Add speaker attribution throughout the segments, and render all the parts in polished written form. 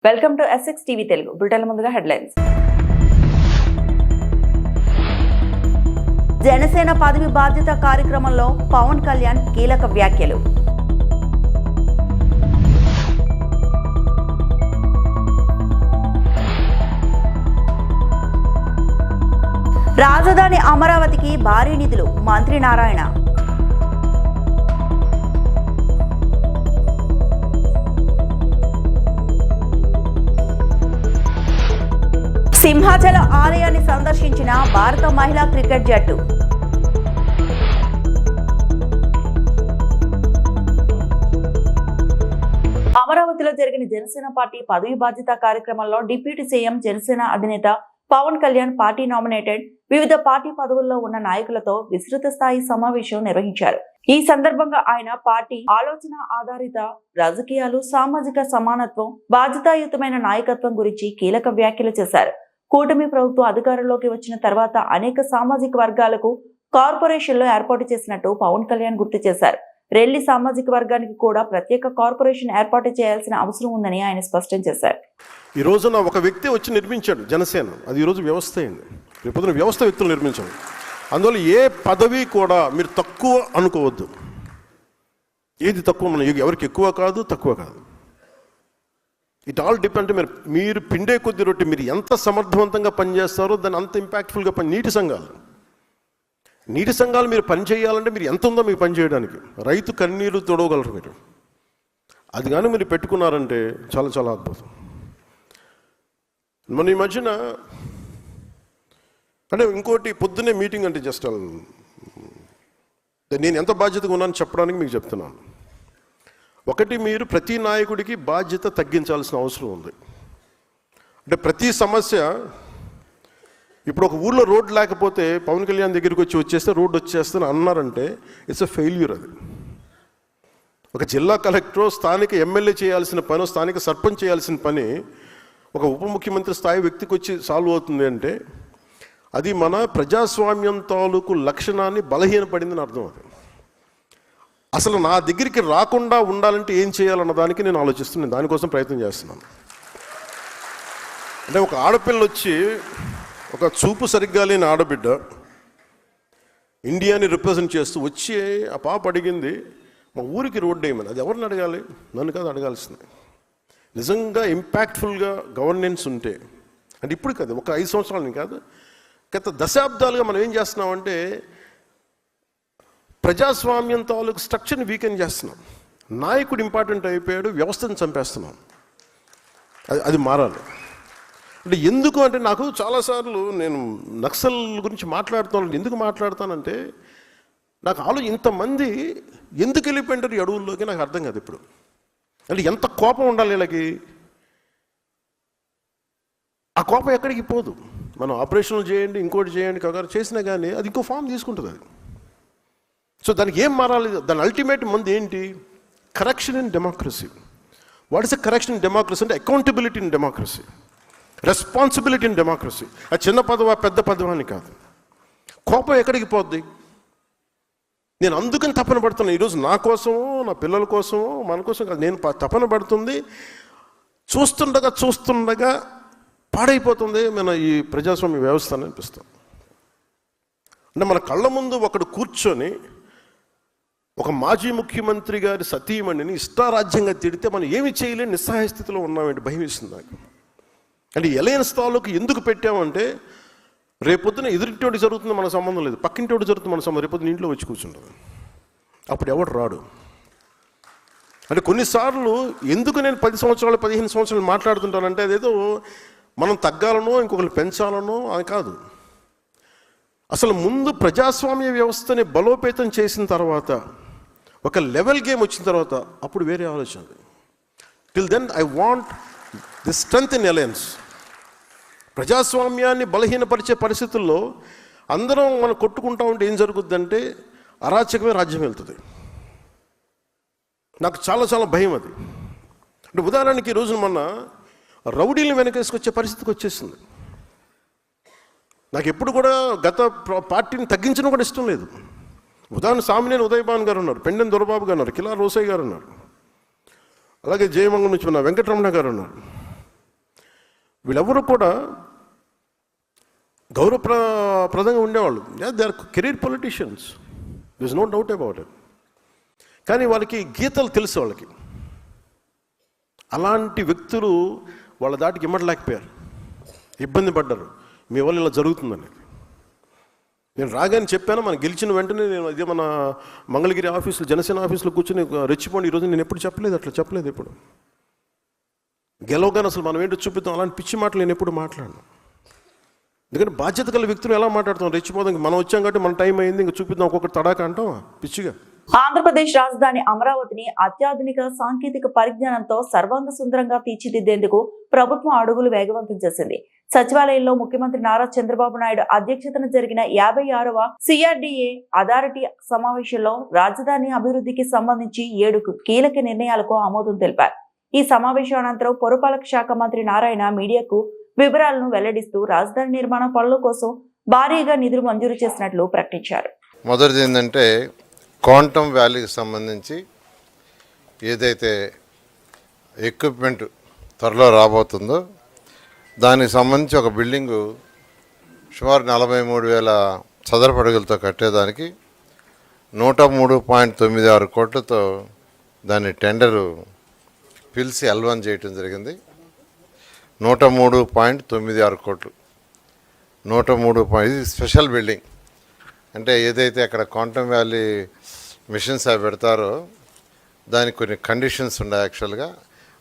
Speaker 1: Welcome to S6 TV Telugu. Bulletin ముందుగా headlines. Janasena పదవి బాధ్యత కార్యక్రమంలో పవన్ కళ్యాణ్ కీలక వ్యాఖ్యలు. రాజధాని అమరావతికి భారీ నిధులు, మంత్రి నారాయణ. సింహాచల ఆలయాన్ని సందర్శించిన భారత మహిళా క్రికెట్ జట్టు. అమరావతిలో జరిగిన జనసేన పార్టీ పదవి బాధ్యత కార్యక్రమంలో డిప్యూటీ సీఎం జనసేన అధినేత పవన్ కళ్యాణ్ పార్టీ నామినేటెడ్ వివిధ పార్టీ పదవుల్లో ఉన్న నాయకులతో విస్తృత స్థాయి సమావేశం నిర్వహించారు. ఈ సందర్భంగా ఆయన పార్టీ ఆలోచన ఆధారిత రాజకీయాలు, సామాజిక సమానత్వం, బాధ్యతాయుతమైన నాయకత్వం గురించి కీలక వ్యాఖ్యలు చేశారు. కూటమి ప్రభుత్వం అధికారంలోకి వచ్చిన తర్వాత అనేక సామాజిక వర్గాలకు కార్పొరేషన్లు ఏర్పాటు చేసినట్టు పవన్ కళ్యాణ్ గుర్తు చేశారు. రెల్లి సామాజిక వర్గానికి కూడా ప్రత్యేక కార్పొరేషన్ ఏర్పాటు చేయాల్సిన అవసరం ఉందని ఆయన స్పష్టం చేశారు.
Speaker 2: ఈ రోజున ఒక వ్యక్తి వచ్చి నిర్మించాడు జనసేన, అది ఈరోజు వ్యవస్థ అయింది. రేపు వ్యవస్థ వ్యక్తులు నిర్మించాలి. అందువల్ల ఏ పదవి కూడా మీరు తక్కువ అనుకోవద్దు. ఏది తక్కువ, ఎవరికి ఎక్కువ కాదు, తక్కువ కాదు. It all depend. మీరు పిండే కొద్ది రొట్టె, మీరు ఎంత సమర్థవంతంగా పనిచేస్తారో దాన్ని అంత ఇంపాక్ట్ఫుల్గా నీటి సంఘాలు మీరు పని చేయాలంటే మీరు ఎంత ఉందో మీకు పని చేయడానికి. రైతు కన్నీరు తొడవగలరు మీరు. అది కానీ మీరు పెట్టుకున్నారంటే చాలా చాలా అద్భుతం. మన ఈ మధ్యన అంటే ఇంకోటి, పొద్దున్నే మీటింగ్ అంటే జస్ట్ నేను ఎంత బాధ్యతగా ఉన్నాను చెప్పడానికి మీకు చెప్తున్నాను. ఒకటి, మీరు ప్రతి నాయకుడికి బాధ్యత తగ్గించాల్సిన అవసరం ఉంది. అంటే ప్రతి సమస్య, ఇప్పుడు ఒక ఊర్లో రోడ్డు లేకపోతే పవన్ కళ్యాణ్ దగ్గరికి వచ్చేస్తే రోడ్డు వచ్చేస్తే అన్నారంటే ఇట్స్ ఎ ఫెయిల్యూర్. అది ఒక జిల్లా కలెక్టర్, స్థానిక ఎమ్మెల్యే చేయాల్సిన పని, స్థానిక సర్పంచ్ చేయాల్సిన పని ఒక ఉప ముఖ్యమంత్రి స్థాయి వ్యక్తికి వచ్చి సాల్వ్ అవుతుంది అంటే అది మన ప్రజాస్వామ్యం తాలూకు లక్షణాన్ని బలహీనపడిందని అర్థం. అది అసలు నా దగ్గరికి రాకుండా ఉండాలంటే ఏం చేయాలన్న దానికి నేను ఆలోచిస్తున్నాను. దానికోసం ప్రయత్నం చేస్తున్నాను. అంటే ఒక ఆడపిల్ల వచ్చి, ఒక చూపు సరిగ్గా లేని ఆడబిడ్డ ఇండియాని రిప్రజెంట్ చేస్తూ వచ్చి ఆ పాప అడిగింది, మా ఊరికి రోడ్డు వేయమని. అది ఎవరిని అడగాలి? నన్ను కాదు అడగాల్సింది. నిజంగా ఇంపాక్ట్ఫుల్గా గవర్నెన్స్ ఉంటే, అంటే ఇప్పుడు కాదు, ఒక 5 సంవత్సరాలని కాదు, గత దశాబ్దాలుగా మనం ఏం చేస్తున్నామంటే ప్రజాస్వామ్యం తాలూకు స్ట్రక్చర్ని వీకెన్ చేస్తున్నాం. నాయకుడు ఇంపార్టెంట్ అయిపోయాడు, వ్యవస్థను చంపేస్తున్నాం. అది మారాలి. అంటే ఎందుకు అంటే నాకు చాలాసార్లు నేను నక్సల్ గురించి మాట్లాడుతాను. ఎందుకు మాట్లాడతానంటే నాకు ఇంతమంది ఎందుకు వెళ్ళిపోయింటారు ఈ అడవుల్లోకి నాకు అర్థం కాదు ఇప్పుడు. అంటే ఎంత కోపం ఉండాలి వీళ్ళకి. ఆ కోపం ఎక్కడికి పోదు. మనం ఆపరేషన్లు చేయండి, ఇంకోటి చేయండి, కగారు చేసినా కానీ అది ఇంకో ఫామ్ తీసుకుంటుంది. అది సో దానికి ఏం మారాలి? దాని అల్టిమేట్ మంది ఏంటి? Correction in democracy. What is a correction in democracy అంటే accountability in democracy, responsibility in democracy. అది చిన్న పదవా పెద్ద పదవా అని కాదు. కోపం ఎక్కడికి పోద్ది? నేను అందుకని తపన పడుతున్నాను ఈరోజు, నా కోసమో నా పిల్లల కోసమో మన కోసం కాదు. నేను తపన పడుతుంది. చూస్తుండగా పాడైపోతుంది మన ఈ ప్రజాస్వామ్య వ్యవస్థ అని అనిపిస్తుంది. అంటే మన కళ్ళ ముందు ఒకడు కూర్చొని ఒక మాజీ ముఖ్యమంత్రి గారి సతీమణిని ఇష్టారాజ్యంగా తిడితే మనం ఏమి చేయలేని నిస్సహాయ స్థితిలో ఉన్నామంటే భయం వేస్తుంది నాకు. అంటే ఎలయన్స్ తాలూకు ఎందుకు పెట్టామంటే రేపొద్దున ఎదురింటోటి జరుగుతుంది మనకు సంబంధం లేదు, పక్కింటోటి జరుగుతుంది మన సంబంధం. రేపొద్దున ఇంట్లో వచ్చి కూర్చుంటుంది, అప్పుడు ఎవడు రాడు. అంటే కొన్నిసార్లు ఎందుకు నేను 10 సంవత్సరాలు 15 సంవత్సరాలు మాట్లాడుతుంటానంటే అదేదో మనం తగ్గాలనో ఇంకొకరు పెంచాలనో అని కాదు. అసలు ముందు ప్రజాస్వామ్య వ్యవస్థని బలోపేతం చేసిన తర్వాత, ఒక లెవెల్ గేమ్ వచ్చిన తర్వాత అప్పుడు వేరే ఆలోచన. Till then I want the strength in alliance. ప్రజాస్వామ్యాన్ని బలహీనపరిచే పరిస్థితుల్లో అందరం మనం కొట్టుకుంటా ఉంటే ఏం జరుగుద్దంటే అరాచకమే రాజ్యం వెళ్తుంది. నాకు చాలా చాలా భయం అది. అంటే ఉదాహరణకి ఈ రోజున మొన్న రౌడీలను వెనకేసుకొచ్చే పరిస్థితికి వచ్చేసింది. నాకు ఎప్పుడు కూడా గత పార్టీని తగ్గించడం కూడా ఇష్టం లేదు. ఉదాహరణ సామినేని ఉదయభాన్ గారు ఉన్నారు, పెండెం దొరబాబు గారు ఉన్నారు, కిలా రోసయ్య గారు ఉన్నారు, అలాగే జయమంగళం నుంచి ఉన్న వెంకటరమణ గారు ఉన్నారు. వీళ్ళెవరూ కూడా గౌరవప్రదంగా ఉండేవాళ్ళు. They are career politicians, there is no doubt about it. కానీ వాళ్ళకి గీతలు తెలుసు వాళ్ళకి. అలాంటి వ్యక్తులు వాళ్ళ దాటికి ఇమ్మడలేకపోయారు, ఇబ్బంది పడ్డారు. మీ వల్ల ఇలా జరుగుతుందని నేను రాగానే చెప్పాను. మనం గెలిచిన వెంటనే నేను అదే మన మంగళగిరి ఆఫీసులో, జనసేన ఆఫీసులో కూర్చొని రెచ్చిపోండి ఈరోజు నేను ఎప్పుడు చెప్పలేదు, అట్లా చెప్పలేదు. ఎప్పుడు గెలవగానే అసలు మనం ఏంటో చూపిద్దాం, అలాంటి పిచ్చి మాటలు నేను ఎప్పుడు మాట్లాడను. ఎందుకంటే బాధ్యత గల వ్యక్తులు ఎలా మాట్లాడుతాం, రెచ్చిపోదాం. మనం వచ్చాం కాబట్టి మన టైం అయింది, ఇంకా చూపిద్దాం ఒక్కొక్కటి తడాక అంటాం పిచ్చిగా.
Speaker 1: ఆంధ్రప్రదేశ్ రాజధాని అమరావతిని అత్యాధునిక సాంకేతిక పరిజ్ఞానంతో సర్వాంగ సుందరంగా తీర్చిదిద్దేందుకు ప్రభుత్వం అడుగులు వేగవంతం చేసింది. సచివాలయంలో ముఖ్యమంత్రి నారా చంద్రబాబు నాయుడు అధ్యక్షతన జరిగిన 56వ CRDA అథారిటీ సమావేశంలో రాజధాని అభివృద్ధికి సంబంధించి 7 కీలక నిర్ణయాలకు ఆమోదం తెలిపారు. ఈ సమావేశం అనంతరం పురపాలక శాఖ మంత్రి నారాయణ మీడియాకు వివరాలను వెల్లడిస్తూ రాజధాని నిర్మాణ పనుల కోసం భారీగా నిధులు మంజూరు చేసినట్లు ప్రకటించారు.
Speaker 3: మొదటిది ఏంటంటే క్వాంటమ్ వ్యాలీకి సంబంధించి ఏదైతే ఎక్విప్మెంట్ త్వరలో రాబోతుందో దానికి సంబంధించి ఒక బిల్డింగు సుమారు 43,000 చదరపు అడుగులతో కట్టేదానికి 103.96 కోట్లతో దాన్ని టెండరు పిలిచి L1 చేయటం జరిగింది. 103.96 కోట్లు. 103. ఇది స్పెషల్ బిల్డింగ్. అంటే ఏదైతే అక్కడ క్వాంటమ్ వ్యాలీ మిషన్స్ అవి పెడతారో దానికి కొన్ని కండిషన్స్ ఉన్నాయి. యాక్చువల్గా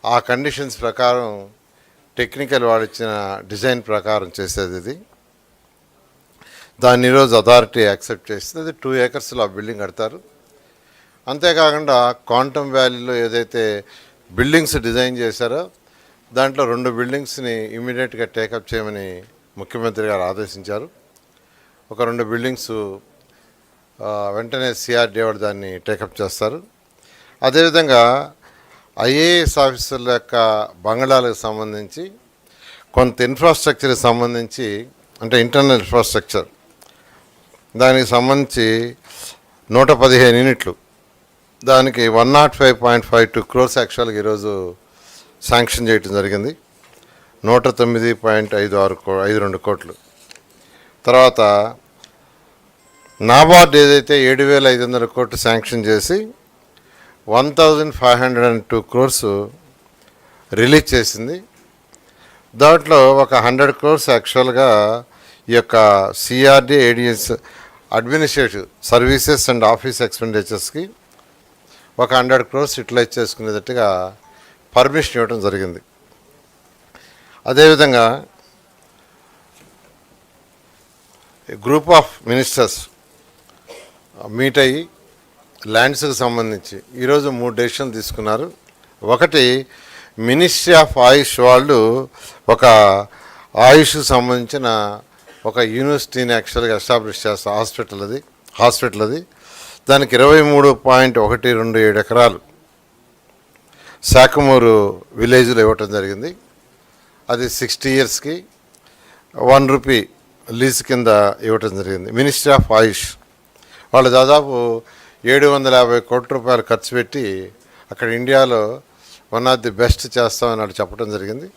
Speaker 3: ఆ కండిషన్స్ ప్రకారం టెక్నికల్ వాళ్ళు ఇచ్చిన డిజైన్ ప్రకారం చేసేది ఇది. దాన్ని ఈరోజు అథారిటీ యాక్సెప్ట్ చేస్తుంది. అది 2 ఏకర్స్లో ఆ బిల్డింగ్ కడతారు. అంతేకాకుండా క్వాంటమ్ వ్యాలీలో ఏదైతే బిల్డింగ్స్ డిజైన్ చేశారో దాంట్లో 2 బిల్డింగ్స్ని ఇమీడియట్గా టేకప్ చేయమని ముఖ్యమంత్రి గారు ఆదేశించారు. ఒక 2 బిల్డింగ్స్ వెంటనే CRDA వాళ్ళు దాన్ని టేకప్ చేస్తారు. అదేవిధంగా IAS ఆఫీసర్ల యొక్క బంగళాలకు సంబంధించి కొంత ఇన్ఫ్రాస్ట్రక్చర్కి సంబంధించి, అంటే ఇంటర్నల్ ఇన్ఫ్రాస్ట్రక్చర్ దానికి సంబంధించి 115 యూనిట్లు, దానికి 105.52 crores యాక్చువల్గా ఈరోజు శాంక్షన్ చేయటం జరిగింది. 109.52 కోట్లు. తర్వాత నాబార్డ్ ఏదైతే 7,500 కోట్లు శాంక్షన్ చేసి 1,502 crores రిలీజ్ చేసింది. దాంట్లో ఒక 100 crores యాక్చువల్గా ఈ యొక్క CRDA ADS administrative services and office ఎక్స్పెండిచర్స్కి ఒక 100 crores యూటిలైజ్ చేసుకునేటట్టుగా పర్మిషన్ ఇవ్వడం జరిగింది. అదేవిధంగా గ్రూప్ ఆఫ్ మినిస్టర్స్ మీట్ అయ్యి ల్యాండ్స్కి సంబంధించి ఈరోజు 3 డెసిషన్లు తీసుకున్నారు. ఒకటి, మినిస్ట్రీ ఆఫ్ ఆయుష్ వాళ్ళు ఒక ఆయుష్కి సంబంధించిన ఒక యూనివర్సిటీని యాక్చువల్గా ఎస్టాబ్లిష్ చేస్తారు. హాస్పిటల్ అది దానికి 23.127 ఎకరాలు శాఖమూరు విలేజ్లో ఇవ్వటం జరిగింది. అది 60 yearsకి 1 రూపీ లీజ్ కింద ఇవ్వటం జరిగింది. మినిస్ట్రీ ఆఫ్ ఆయుష్ వాళ్ళు దాదాపు 750 కోట్ల రూపాయలు ఖర్చు పెట్టి అక్కడ ఇండియాలో వన్ ఆఫ్ ది బెస్ట్ చేస్తామని వాళ్ళు చెప్పడం జరిగింది.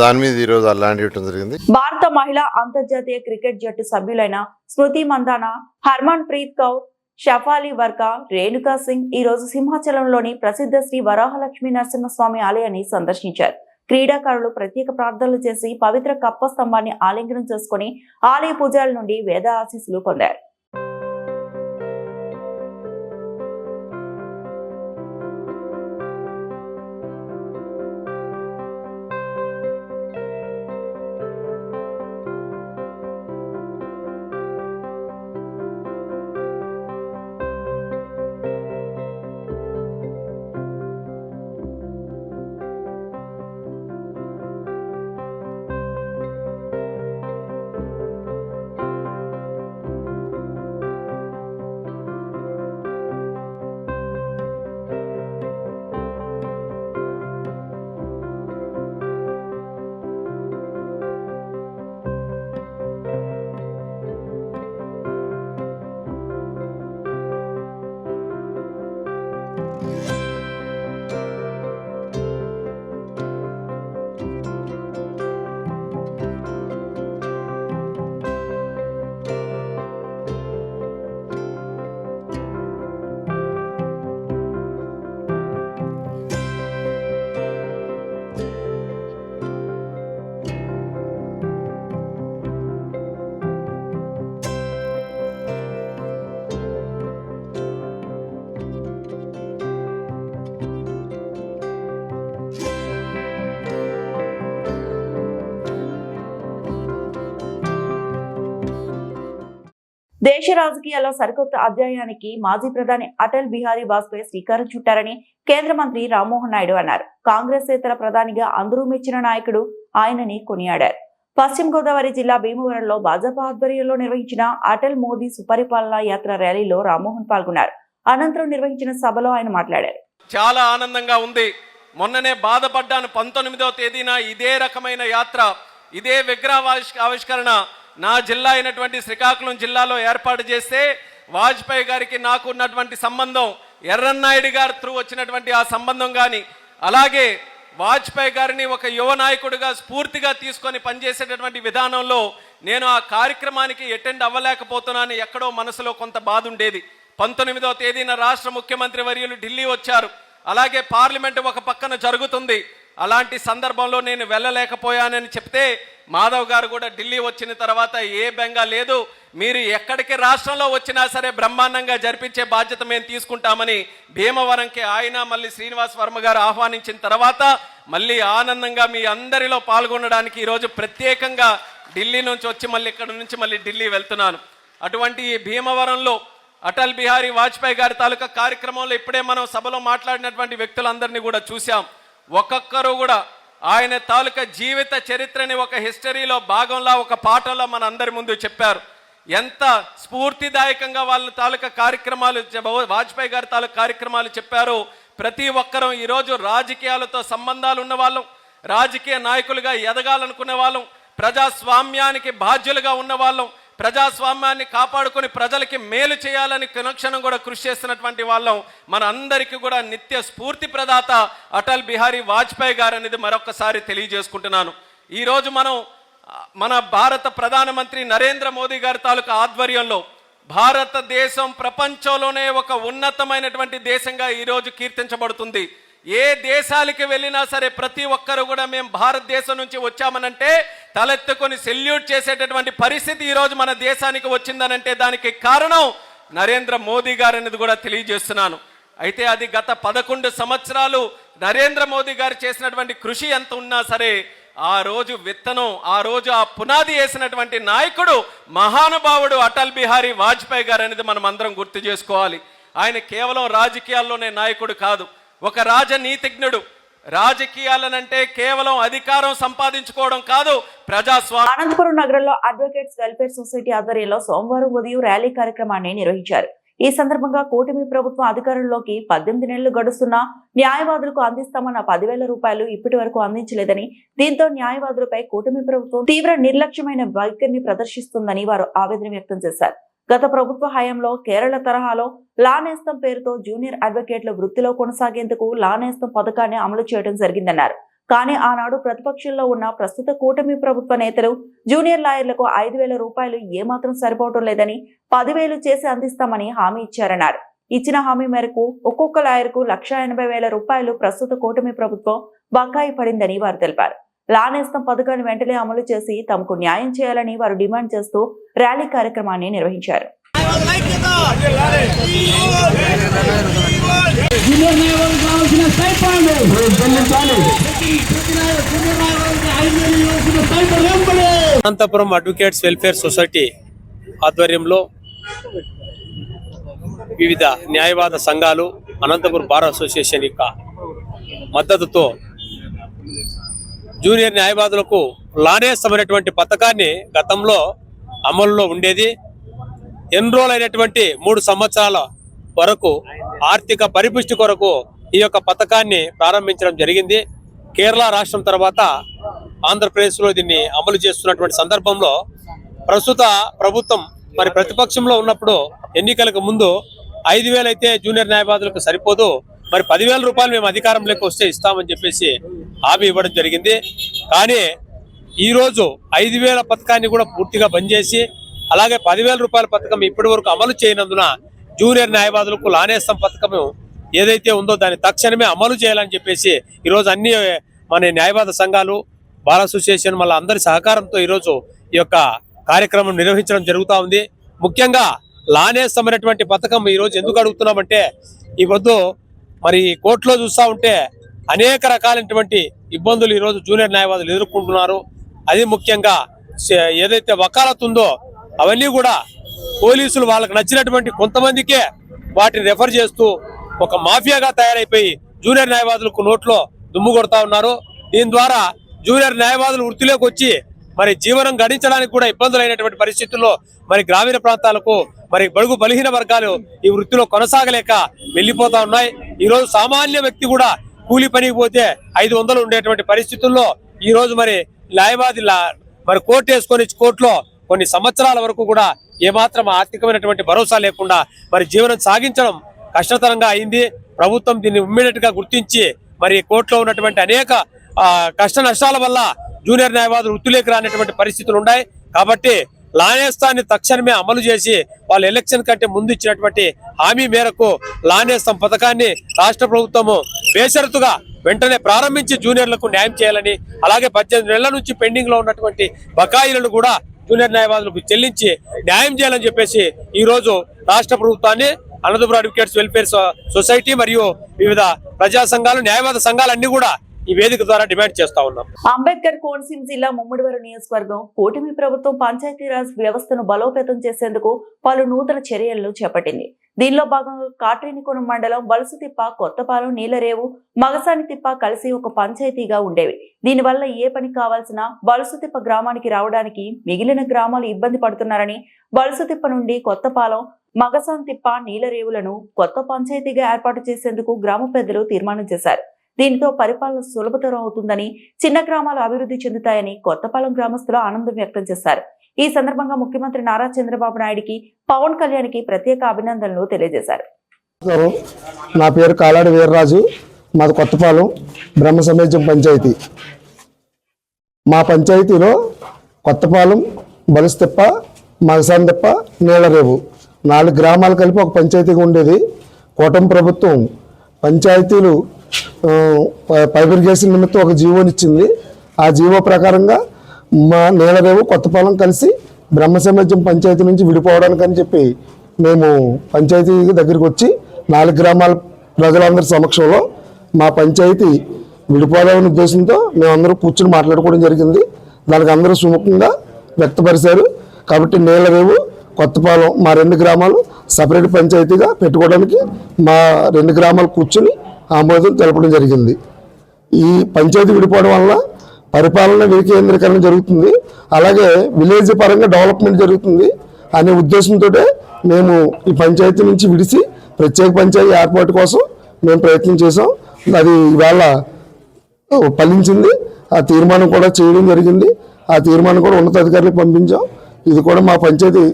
Speaker 3: దాని మీద ఈరోజు ఆ ల్యాండ్ ఇవ్వడం జరిగింది.
Speaker 1: భారత మహిళా అంతర్జాతీయ క్రికెట్ జట్టు సభ్యులైన స్మృతి మందానా, హర్మన్ ప్రీత్ కౌర్, షఫాలి వర్కా, రేణుకా సింగ్ ఈ రోజు సింహాచలంలోని ప్రసిద్ధ శ్రీ వరాహలక్ష్మీ నరసింహస్వామి ఆలయాన్ని సందర్శించారు. క్రీడాకారులు ప్రత్యేక ప్రార్థనలు చేసి పవిత్ర కప్ప స్తంభాన్ని ఆలింగనం చేసుకుని ఆలయ పూజారుల నుండి వేద ఆశీస్సులు పొందారు. దేశ రాజకీయాల్లో సరికొత్త అధ్యాయానికి మాజీ ప్రధాని అటల్ బిహారీ వాజ్పేయి శ్రీకారం చుట్టారని కేంద్ర మంత్రి రామ్మోహన్ నాయుడు అన్నారు. కాంగ్రెసేతర ప్రధానిగా అందరూ మెచ్చిన నాయకుడు ఆయనని కొనియాడారు. పశ్చిమ గోదావరి జిల్లా భీమవరంలో భాజపా ఆధ్వర్యంలో నిర్వహించిన అటల్ మోదీ సుపరిపాలన యాత్ర ర్యాలీలో రామ్మోహన్ పాల్గొన్నారు. అనంతరం నిర్వహించిన సభలో ఆయన మాట్లాడారు.
Speaker 4: చాలా ఆనందంగా ఉంది. మొన్ననే బాధపడ్డాను. 19వ తేదీన ఇదే రకమైన యాత్ర, ఇదే విగ్రహ ఆవిష్కరణ నా జిల్లా అయినటువంటి శ్రీకాకుళం జిల్లాలో ఏర్పాటు చేస్తే వాజ్పేయి గారికి నాకు ఉన్నటువంటి సంబంధం, ఎర్రన్నాయుడు గారి త్రూ వచ్చినటువంటి ఆ సంబంధం కానీ, అలాగే వాజ్పేయి గారిని ఒక యువ నాయకుడిగా స్ఫూర్తిగా తీసుకొని పనిచేసేటటువంటి విధానంలో నేను ఆ కార్యక్రమానికి అటెండ్ అవ్వలేకపోతున్నాను. ఎక్కడో మనసులో కొంత బాధ ఉండేది. 19వ తేదీన రాష్ట్ర ముఖ్యమంత్రి వర్యులు ఢిల్లీ వచ్చారు. అలాగే పార్లమెంటు ఒక పక్కన జరుగుతుంది. అలాంటి సందర్భంలో నేను వెళ్ళలేకపోయానని చెప్తే మాధవ్ గారు కూడా ఢిల్లీ వచ్చిన తర్వాత ఏ బెంగా లేదు, మీరు ఎక్కడికి రాష్ట్రంలో వచ్చినా సరే బ్రహ్మాండంగా జరిపించే బాధ్యత మేము తీసుకుంటామని భీమవరంకి ఆయన మళ్ళీ శ్రీనివాస్ వర్మ గారు ఆహ్వానించిన తర్వాత మళ్ళీ ఆనందంగా మీ అందరిలో పాల్గొనడానికి ఈరోజు ప్రత్యేకంగా ఢిల్లీ నుంచి వచ్చి మళ్ళీ ఇక్కడ నుంచి మళ్ళీ ఢిల్లీ వెళ్తున్నాను. అటువంటి ఈ భీమవరంలో అటల్ బిహారీ వాజ్పేయి గారి తాలూకా కార్యక్రమంలో ఇప్పుడే మనం సభలో మాట్లాడినటువంటి వ్యక్తులందరినీ కూడా చూసాం. ఒక్కొక్కరు కూడా ఆయన తాలూకా జీవిత చరిత్రని ఒక హిస్టరీలో భాగంలో ఒక పాఠంలో మన అందరి ముందు చెప్పారు. ఎంత స్ఫూర్తిదాయకంగా వాళ్ళ తాలూకా కార్యక్రమాలు, వాజ్పేయి గారి తాలూకా కార్యక్రమాలు చెప్పారు. ప్రతి ఒక్కరూ ఈరోజు రాజకీయాలతో సంబంధాలు ఉన్న వాళ్ళం, రాజకీయ నాయకులుగా ఎదగాలనుకునే వాళ్ళం, ప్రజాస్వామ్యానికి బాధ్యులుగా ఉన్న వాళ్ళం, ప్రజాస్వామ్యాన్ని కాపాడుకొని ప్రజలకి మేలు చేయాలని క్షణం కూడా కృషి చేస్తున్నటువంటి వాళ్ళం. మన అందరికీ కూడా నిత్య స్ఫూర్తి ప్రదాత అటల్ బిహారీ వాజ్పేయి గారు అనేది మరొకసారి తెలియజేసుకుంటున్నాను. ఈరోజు మన భారత ప్రధానమంత్రి నరేంద్ర మోదీ గారి తాలూకా ఆధ్వర్యంలో భారతదేశం ప్రపంచంలోనే ఒక ఉన్నతమైనటువంటి దేశంగా ఈరోజు కీర్తించబడుతుంది. ఏ దేశాలకు వెళ్ళినా సరే ప్రతి ఒక్కరు కూడా మేము భారతదేశం నుంచి వచ్చామనంటే తలెత్తుకొని సెల్యూట్ చేసేటటువంటి పరిస్థితి ఈరోజు మన దేశానికి వచ్చిందనంటే దానికి కారణం నరేంద్ర మోదీ గారు అనేది కూడా తెలియజేస్తున్నాను. అయితే అది గత 11 సంవత్సరాలు నరేంద్ర మోదీ గారు చేసినటువంటి కృషి ఎంత ఉన్నా సరే ఆ రోజు విత్తనం, ఆ రోజు ఆ పునాది వేసినటువంటి నాయకుడు మహానుభావుడు అటల్ బిహారీ వాజ్పేయి గారు అనేది మనం అందరం గుర్తు చేసుకోవాలి. ఆయన కేవలం రాజకీయాల్లోనే నాయకుడు కాదు, ఒక రాజనీతిజ్ఞుడు. రాజకీయాలనంటే కేవలం అధికారం సంపాదించుకోవడం కాదు, ప్రజాస్వామ్యం.
Speaker 1: అనంతపురం నగరంలో అడ్వకేట్స్ వెల్ఫేర్ సొసైటీ ఆధ్వర్యంలో సోమవారం ఉదయం ర్యాలీ కార్యక్రమాన్ని నిర్వహించారు. ఈ సందర్భంగా కూటమి ప్రభుత్వం అధికారంలోకి 18 నెలలు గడుస్తున్నా న్యాయవాదులకు అందిస్తామన్న 10,000 రూపాయలు ఇప్పటి వరకు అందించలేదని, దీంతో న్యాయవాదులపై కూటమి ప్రభుత్వం తీవ్ర నిర్లక్ష్యమైన వైఖరిని ప్రదర్శిస్తుందని వారు ఆవేదన వ్యక్తం చేశారు. గత ప్రభుత్వ హయాంలో కేరళ తరహాలో లా నేస్తం పేరుతో జూనియర్ అడ్వకేట్ల వృత్తిలో కొనసాగేందుకు లా నేస్తం పథకాన్ని అమలు చేయడం జరిగిందన్నారు. కానీ ఆనాడు ప్రతిపక్షంలో ఉన్న ప్రస్తుత కూటమి ప్రభుత్వ నేతలు జూనియర్ లాయర్లకు 5,000 రూపాయలు ఏమాత్రం సరిపోవటం లేదని 10,000 చేసి అందిస్తామని హామీ ఇచ్చారన్నారు. ఇచ్చిన హామీ మేరకు ఒక్కొక్క లాయర్కు 1,80,000 రూపాయలు ప్రస్తుత కూటమి ప్రభుత్వం బకాయి పడిందని వారు తెలిపారు. లా నేస్తం పథకాన్ని వెంటనే అమలు చేసి తమకు న్యాయం చేయాలని వారు డిమాండ్ చేస్తూ ర్యాలీ కార్యక్రమాన్ని నిర్వహించారు.
Speaker 5: అనంతపురం అడ్వకేట్స్ వెల్ఫేర్ సొసైటీ ఆధ్వర్యంలో వివిధ న్యాయవాద సంఘాలు, అనంతపురం బార్ అసోసియేషన్ యొక్క మద్దతుతో జూనియర్ న్యాయవాదులకు లానేస్తం అనేటువంటి పథకాన్ని గతంలో అమలులో ఉండేది. ఎన్రోల్ అయినటువంటి 3 సంవత్సరాల వరకు ఆర్థిక పరిపుష్టి కొరకు ఈ యొక్క పథకాన్ని ప్రారంభించడం జరిగింది. కేరళ రాష్ట్రం తర్వాత ఆంధ్రప్రదేశ్లో దీన్ని అమలు చేస్తున్నటువంటి సందర్భంలో ప్రస్తుత ప్రభుత్వం మరి ప్రతిపక్షంలో ఉన్నప్పుడు ఎన్నికలకు ముందు 5,000 అయితే జూనియర్ న్యాయవాదులకు సరిపోదు, మరి 10,000 రూపాయలు మేము అధికారంలోకి వస్తే ఇస్తామని చెప్పేసి హామీ ఇవ్వడం జరిగింది. కానీ ఈరోజు 5,000 పథకాన్ని కూడా పూర్తిగా బంద్ చేసి అలాగే 10,000 రూపాయల పథకం ఇప్పటి వరకు అమలు చేయనందున జూనియర్ న్యాయవాదులకు లానేస్తం పథకం ఏదైతే ఉందో దాన్ని తక్షణమే అమలు చేయాలని చెప్పేసి ఈరోజు అన్ని మన న్యాయవాద సంఘాలు, బార్ అసోసియేషన్ మళ్ళీ అందరి సహకారంతో ఈరోజు ఈ యొక్క కార్యక్రమం నిర్వహించడం జరుగుతూ ఉంది. ముఖ్యంగా లానేస్తం అనేటువంటి పథకం ఈరోజు ఎందుకు అడుగుతున్నామంటే ఈ వద్దు మరి కోర్టులో చూస్తూ ఉంటే అనేక రకాలైనటువంటి ఇబ్బందులు ఈరోజు జూనియర్ న్యాయవాదులు ఎదుర్కొంటున్నారు. అది ముఖ్యంగా ఏదైతే వకాలత్ ఉందో అవన్నీ కూడా పోలీసులు వాళ్ళకి నచ్చినటువంటి కొంతమందికే వాటిని రెఫర్ చేస్తూ ఒక మాఫియాగా తయారైపోయి జూనియర్ న్యాయవాదులకు నోట్లో దుమ్ము కొడతా ఉన్నారు. దీని ద్వారా జూనియర్ న్యాయవాదులు వృత్తిలోకి వచ్చి మరి జీవనం గడించడానికి కూడా ఇబ్బందులైనటువంటి పరిస్థితుల్లో మరి గ్రామీణ ప్రాంతాలకు మరి బడుగు బలహీన వర్గాలు ఈ వృత్తిలో కొనసాగలేక వెళ్ళిపోతా ఉన్నాయి. ఈ రోజు సామాన్య వ్యక్తి కూడా కూలి పనికి పోతే 500 ఉండేటువంటి పరిస్థితుల్లో ఈ రోజు మరి న్యాయవాది మరి కోర్టు వేసుకొని కోర్టులో కొన్ని సంవత్సరాల వరకు కూడా ఏమాత్రం ఆర్థికమైనటువంటి భరోసా లేకుండా మరి జీవనం సాగించడం కష్టతరంగా అయింది. ప్రభుత్వం దీన్ని ఇమ్మీడియట్ గా గుర్తించి మరి కోర్టులో ఉన్నటువంటి అనేక కష్ట నష్టాల వల్ల జూనియర్ న్యాయవాదులు వృత్తిలోకి రానటువంటి పరిస్థితులు ఉన్నాయి. కాబట్టి లానేస్తాన్ని తక్షణమే అమలు చేసి వాళ్ళు ఎలక్షన్ కంటే ముందు ఇచ్చినటువంటి హామీ మేరకు లానేస్తం పథకాన్ని రాష్ట్ర ప్రభుత్వము బేషరతుగా వెంటనే ప్రారంభించి జూనియర్లకు న్యాయం చేయాలని, అలాగే 18 నెలల నుంచి పెండింగ్ లో ఉన్నటువంటి బకాయిలను కూడా జూనియర్ న్యాయవాదులకు చెల్లించి న్యాయం చేయాలని చెప్పేసి ఈ రోజు రాష్ట్ర ప్రభుత్వాన్ని అనంతపురం అడ్వకేట్స్ వెల్ఫేర్ సొసైటీ మరియు వివిధ ప్రజా సంఘాలు, న్యాయవాద సంఘాలన్నీ కూడా ఈ వేదిక ద్వారా డిమాండ్ చేస్తా ఉన్నాం.
Speaker 1: అంబేద్కర్ కోనసీమ జిల్లా ముమ్మడివరం నియోజకవర్గం కూటమి ప్రభుత్వం పంచాయతీరాజ్ వ్యవస్థను బలోపేతం చేసేందుకు పలు నూతన చర్యలను చేపట్టింది. దీనిలో భాగంగా కాట్రేనికోన మండలం బలుసుతిప్ప, కొత్తపాలెం, నీలరేవు, మగసానితిప్ప కలిసి ఒక పంచాయతీగా ఉండేవి. దీనివల్ల ఏ పని కావాల్సిన బలుసుతిప్ప గ్రామానికి రావడానికి మిగిలిన గ్రామాలు ఇబ్బంది పడుతున్నారని బలుసుతిప్ప నుండి కొత్తపాలెం, మగసానితిప్ప, నీలరేవులను కొత్త పంచాయతీగా ఏర్పాటు చేసేందుకు గ్రామ పెద్దలు తీర్మానం చేశారు. దీనితో పరిపాలన సులభతరం అవుతుందని, చిన్న గ్రామాలు అభివృద్ధి చెందుతాయని కొత్తపాలెం గ్రామస్తులు ఆనందం వ్యక్తం చేశారు. ఈ సందర్భంగా ముఖ్యమంత్రి నారా చంద్రబాబు నాయుడికి, పవన్ కళ్యాణ్కి ప్రత్యేక అభినందనలు తెలియజేశారు.
Speaker 6: నా పేరు కాలాడి వీర్రాజు, మాది కొత్తపాలెం బ్రహ్మ సమాజం పంచాయతీ. మా పంచాయతీలో కొత్తపాలెం, బలుసుతిప్ప, మగసానితిప్ప, నీలరేవు 4 గ్రామాలు కలిపి ఒక పంచాయతీగా ఉండేది. కూటమి ప్రభుత్వం పంచాయతీలు ఫైబ్రికేషన్ నిమిత్తం ఒక జీవోనిచ్చింది. ఆ జీవో ప్రకారంగా మా నీలరేవు, కొత్తపాలెం కలిసి బ్రహ్మ సమాజం పంచాయతీ నుంచి విడిపోవడానికి అని చెప్పి మేము పంచాయతీ దగ్గరికి వచ్చి 4 గ్రామాల ప్రజలందరి సమక్షంలో మా పంచాయతీ విడిపోదామనే ఉద్దేశంతో మేమందరూ కూర్చుని మాట్లాడుకోవడం జరిగింది. దానికి అందరూ సుముఖంగా వ్యక్తపరిచారు. కాబట్టి నీలరేవు, కొత్తపాలెం మా 2 గ్రామాలు సపరేట్ పంచాయతీగా పెట్టుకోవడానికి మా 2 గ్రామాలు కూర్చుని ఆమోదం తెలపడం జరిగింది. ఈ పంచాయతీ విడిపోవడం వల్ల పరిపాలన వికేంద్రీకరణ జరుగుతుంది, అలాగే విలేజ్ పరంగా డెవలప్మెంట్ జరుగుతుంది అనే ఉద్దేశంతో మేము ఈ పంచాయతీ నుంచి విడిచి ప్రత్యేక పంచాయతీ ఏర్పాటు కోసం మేము ప్రయత్నం చేసాం. అది ఇవాళ ఫలించింది. ఆ తీర్మానం కూడా చేయడం జరిగింది. ఆ తీర్మానం కూడా ఉన్నతాధికారులకు పంపించాం. ఇది కూడా మా పంచాయతీ.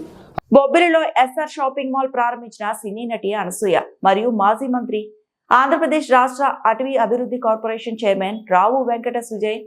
Speaker 1: బొబ్బిలిలో ఎస్ఆర్ షాపింగ్ మాల్ ప్రారంభించిన సినీ నటి అనసూయ మరియు మాజీ మంత్రి, ఆంధ్రప్రదేశ్ రాష్ట్ర అటవీ అభివృద్ధి కార్పొరేషన్ చైర్మన్ రావు వెంకట సుజయ్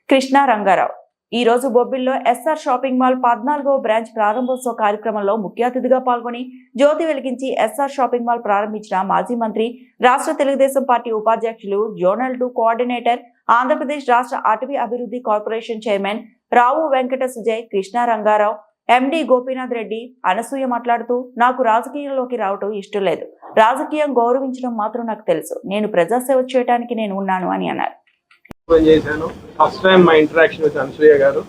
Speaker 1: కృష్ణ రంగారావు ఈ రోజు బొబ్బిలిలో ఎస్ఆర్ షాపింగ్ మాల్ 14వ బ్రాంచ్ ప్రారంభోత్సవ కార్యక్రమంలో ముఖ్య అతిథిగా పాల్గొని జ్యోతి వెలిగించి ఎస్ఆర్ షాపింగ్ మాల్ ప్రారంభించిన మాజీ మంత్రి, రాష్ట్ర తెలుగుదేశం పార్టీ ఉపాధ్యక్షులు, జోనల్ 2 కోఆర్డినేటర్, ఆంధ్రప్రదేశ్ రాష్ట్ర అటవీ అభివృద్ధి కార్పొరేషన్ చైర్మన్ రావు వెంకట సుజయ్ కృష్ణ రంగారావు, ఎండి గోపీనాథ్ రెడ్డి. అనసూయ మాట్లాడుతూ, నాకు రాజకీయంలోకి రావటం ఇష్టం లేదు, రాజకీయం గౌరవించడం మాత్రం నాకు తెలుసు, నేను ప్రజాసేవ చేయడానికి నేను ఉన్నాను అని అన్నారు.
Speaker 7: చేశాను first time my interaction with Anasuya గారు.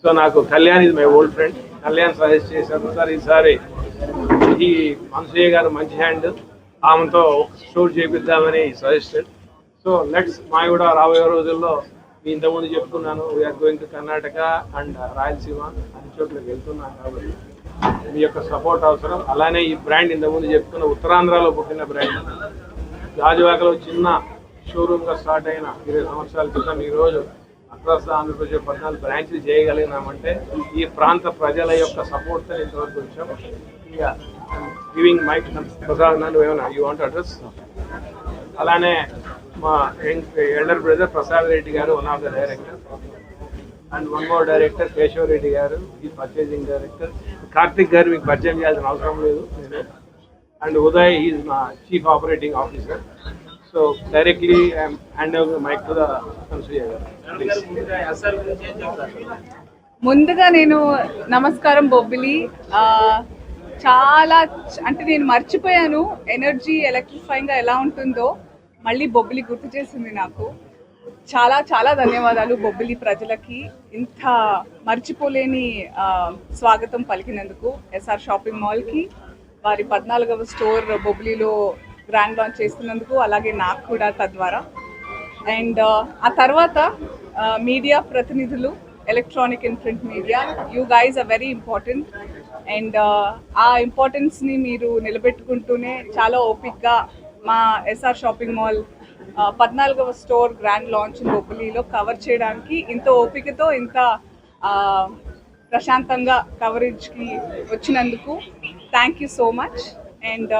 Speaker 7: సో నాకు కళ్యాణ్ ఇది my old friend. Kalyan suggest చేశారు, సార్ ఈసారి ఈ అనసూయ గారు మంచి హ్యాండ్, ఆమెతో షూట్ చేపిద్దామని సజెస్టెడ్. సో లెట్స్ మా కూడా రాబోయే రోజుల్లో మీ ఇంతకుముందు చెప్పుకున్నాను, we're going to Karnataka and Rayalaseema అన్ని చోట్లకి వెళ్తున్నాను. కాబట్టి మీ యొక్క సపోర్ట్ అవసరం. అలానే ఈ బ్రాండ్ ఇంతకుముందు చెప్పుకున్న ఉత్తరాంధ్రలో పుట్టిన బ్రాండ్, గాజువాకలో చిన్న షోరూమ్గా స్టార్ట్ అయిన 20 సంవత్సరాల క్రితం ఈరోజు అక్రాస్ ఆంధ్రప్రదేశ్ 14 బ్రాంచ్లు చేయగలిగినామంటే ఈ ప్రాంత ప్రజల యొక్క సపోర్ట్తో ఇంతవరకు వచ్చాం. ఇక గివింగ్ మైక్ ప్రసాద్ నన్ను ఏమన్నా యూ వాంట్ అడ్రస్. అలానే మా ఎల్డర్ బ్రదర్ ప్రసాద్ రెడ్డి గారు, one of the director, and one more director Keshav Reddy గారు, ఈ పర్చేసింగ్ డైరెక్టర్. కార్తిక్ గారు మీకు పరిచయం చేయాల్సిన అవసరం లేదు, అండ్ ఉదయ్ ఈజ్ మా chief operating officer. So directly I'm hand over mic to the Anasuya garu.
Speaker 8: ముందుగా నేను నమస్కారం బొబ్బిలి. చాలా అంటే నేను మర్చిపోయాను ఎనర్జీ ఎలక్ట్రిఫైయింగ్గా ఎలా ఉంటుందో, మళ్ళీ బొబ్బిలి గుర్తు చేసింది నాకు. చాలా చాలా ధన్యవాదాలు బొబ్బిలి ప్రజలకి ఇంత మర్చిపోలేని స్వాగతం పలికినందుకు. ఎస్ఆర్ షాపింగ్ మాల్కి వారి 14వ స్టోర్ బొబ్బిలిలో గ్రాండ్ లాంచ్ చేస్తున్నందుకు, అలాగే నాకు కూడా తద్వారా. అండ్ ఆ తర్వాత మీడియా ప్రతినిధులు, electronic and print media, you guys are very important. And ఆ ఇంపార్టెన్స్ని మీరు నిలబెట్టుకుంటూనే చాలా ఓపిక్గా మా ఎస్ఆర్ షాపింగ్ మాల్ 14వ స్టోర్ గ్రాండ్ లాంచ్ బొబ్బిలిలో కవర్ చేయడానికి ఇంత ఓపికతో, ఇంత ప్రశాంతంగా కవరేజ్కి వచ్చినందుకు thank you so much. And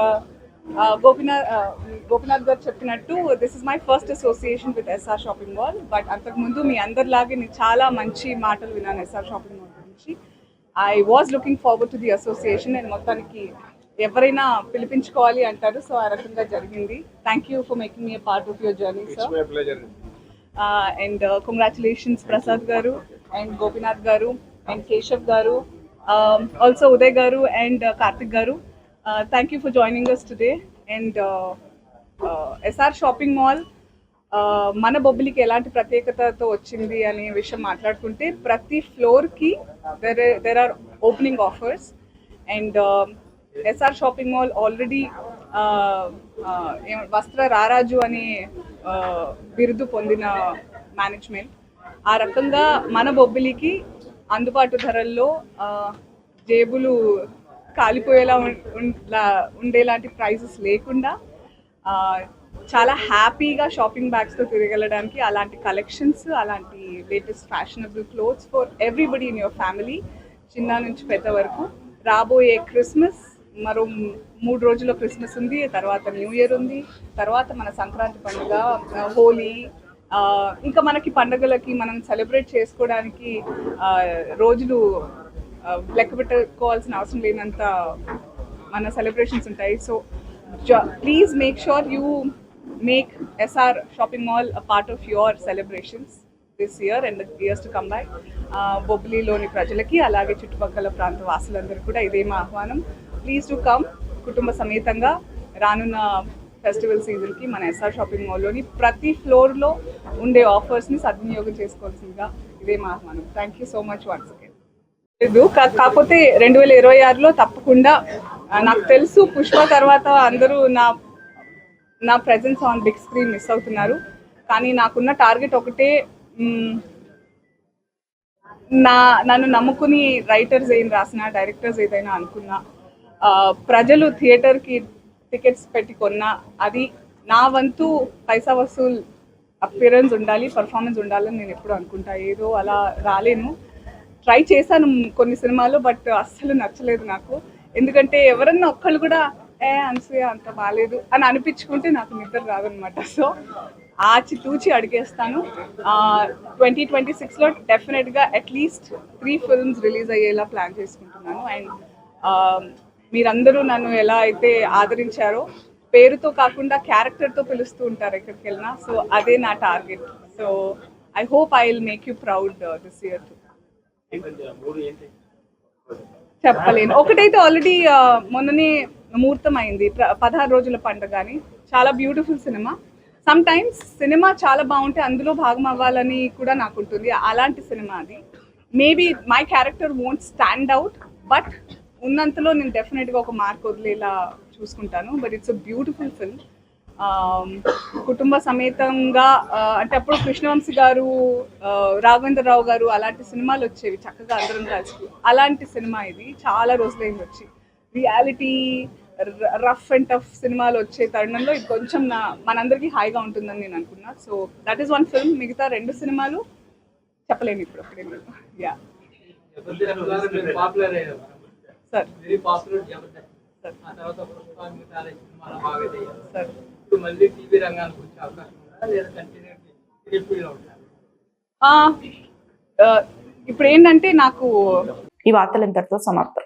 Speaker 8: Gopinath garu చెప్పినట్టు this is my first association with SR shopping mall. But అంతకుముందు మీ అందరిలాగే నేను చాలా మంచి మాటలు విన్నాను ఎస్ఆర్ షాపింగ్ మాల్ గురించి. I was looking forward to the association. And మొత్తానికి ఎవరైనా పిలిపించుకోవాలి అంటారు, సో ఆ రకంగా జరిగింది. Thank you for making me a part of your journey sir. And congratulations Prasad గారు అండ్ గోపినాథ్ గారు అండ్ కేశవ్ గారు, ఆల్సో ఉదయ్ గారు అండ్ కార్తిక్ గారు. Thank you for joining us today. And SR Shopping Mall మన బొబ్బిలికి ఎలాంటి ప్రత్యేకతతో వచ్చింది అనే విషయం మాట్లాడుకుంటే, ప్రతి ఫ్లోర్కి there are opening offers. And SR Shopping Mall already వస్త్ర రారాజు అనే బిరుదు పొందిన మేనేజ్మెంట్. ఆ రకంగా మన బొబ్బిలికి అందుబాటు ధరల్లో జేబులు కాలిపోయేలా ఉండేలాంటి ప్రైజెస్ లేకుండా చాలా హ్యాపీగా షాపింగ్ బ్యాగ్స్తో తిరగలడానికి అలాంటి కలెక్షన్స్, అలాంటి latest fashionable clothes for everybody in your family, చిన్న నుంచి పెద్ద వరకు. రాబోయే క్రిస్మస్, మరో 3 రోజుల్లో క్రిస్మస్ ఉంది, తర్వాత న్యూ ఇయర్ ఉంది, తర్వాత మన సంక్రాంతి పండుగ, హోలీ, ఇంకా మనకి పండుగలకి మనం సెలబ్రేట్ చేసుకోవడానికి రోజులు లెక్క పెట్టుకోవాల్సిన అవసరం లేనంత మన సెలబ్రేషన్స్ ఉంటాయి. So please make sure you make SR shopping mall a part of your celebrations this year and years to come bye. బొబ్బిలిలోని ప్రజలకి, అలాగే చుట్టుపక్కల ప్రాంత వాసులందరూ కూడా ఇదే మా ఆహ్వానం. ప్లీజ్ టు కమ్ కుటుంబ సమేతంగా. రానున్న ఫెస్టివల్ సీజన్కి మన ఎస్ఆర్ షాపింగ్ మాల్లోని ప్రతి ఫ్లోర్లో ఉండే ఆఫర్స్ని సద్వినియోగం చేసుకోవాల్సిందిగా ఇదే మా ఆహ్వానం. Thank you so much once again. లేదు, కాకపోతే 2026లో తప్పకుండా, నాకు తెలుసు పుష్ప తర్వాత అందరూ నా presence on big screen miss అవుతున్నారు, కానీ నాకున్న టార్గెట్ ఒకటే, నన్ను నమ్ముకుని రైటర్స్ ఏం రాసినా, డైరెక్టర్స్ ఏదైనా అనుకున్నా, ప్రజలు థియేటర్కి టికెట్స్ పెట్టి కొన్నా, అది నా వంతు పైసా వసూల్ అపియరెన్స్ ఉండాలి, పర్ఫార్మెన్స్ ఉండాలని నేను ఎప్పుడు అనుకుంటా. ఏదో అలా రాలేను. ట్రై చేశాను కొన్ని సినిమాలు, బట్ అస్సలు నచ్చలేదు నాకు. ఎందుకంటే ఎవరన్నా ఒక్కళ్ళు కూడా అనసూయ అంత బాగాలేదు అని అనిపించుకుంటే నాకు నిద్ర రాదనమాట. సో ఆచితూచి అడిగేస్తాను. 2026లో డెఫినెట్గా అట్లీస్ట్ 3 ఫిల్మ్స్ రిలీజ్ అయ్యేలా ప్లాన్ చేసుకుంటున్నాను. అండ్ మీరందరూ నన్ను ఎలా అయితే ఆదరించారో, పేరుతో కాకుండా క్యారెక్టర్తో పిలుస్తూ ఉంటారు ఎక్కడికి వెళ్ళినా. సో అదే నా target. So I hope I will make you proud this year to. చెప్పలేను. ఒకటైతే ఆల్రెడీ మొన్ననే ముహూర్తం అయింది, 16 రోజుల పండుగ అని. చాలా beautiful cinema. Some times cinema చాలా బాగుంటే అందులో భాగం అవ్వాలని కూడా నాకు ఉంటుంది. అలాంటి సినిమా అది. Maybe my character won't stand out, but ఉన్నంతలో నేను డెఫినెట్గా ఒక మార్క్ వదిలేలా చూసుకుంటాను. But it's a beautiful film. కుటుంబ సమేతంగా, అంటే అప్పుడు కృష్ణవంశీ గారు, రాఘవేంద్రరావు గారు అలాంటి సినిమాలు వచ్చేవి చక్కగా అందరం కలిసి. అలాంటి సినిమా ఇది. చాలా రోజులైంది వచ్చి. రియాలిటీ, రఫ్ అండ్ టఫ్ సినిమాలు వచ్చే తరుణంలో ఇది కొంచెం మనందరికీ హాయిగా ఉంటుందని నేను అనుకున్నా. So that is one film. మిగతా 2 సినిమాలు చెప్పలేను ఇప్పుడు అప్పుడే. Yeah sir. సార్ ఇప్పుడు ఏంటంటే నాకు
Speaker 1: ఈ వార్తలు ఇంతటితో సమాప్తం.